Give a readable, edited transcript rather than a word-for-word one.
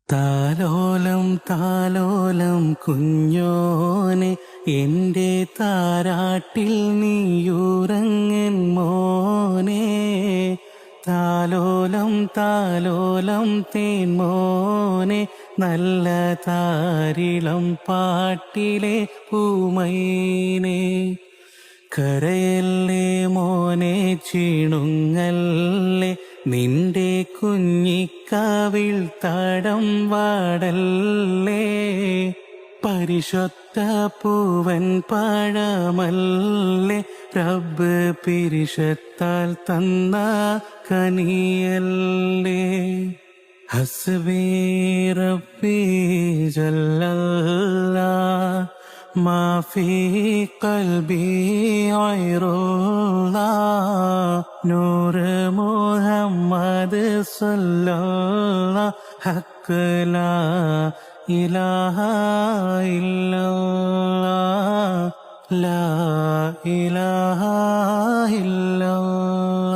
താലോലം താലോലം കുഞ്ഞോനെ എൻ്റെ താരാട്ടിൽ നീയുറങ്ങൻ മോനെ. താലോലം താലോലം തേൻ മോനെ, നല്ല താരിളം പാട്ടിലെ പൂമൈനെ. കരയല്ലേ മോനെ ചിണുങ്ങല്ലേ, നിന്റെ കുഞ്ഞിക്കാവിൽ തടം വാടല്ലേ. പരിശുദ്ധ പൂവൻ പഴമല്ലേ, റബ്ബ് പിരിശത്താൽ തന്ന കനിയല്ലേ. ഹസ്ബി റബ്ബി ജല്ലല്ലാഹ്, മാ ഫീ ഖൽബി ഗൈറുല്ലാഹ്, നൂറ് മുഹമ്മദ് സല്ലല്ലാഹ്, ഹഖ് ലാ ഇലാഹ ഇല്ലല്ലാഹ്, ലാ ഇലാഹ ഇല്ലല്ലാഹ്.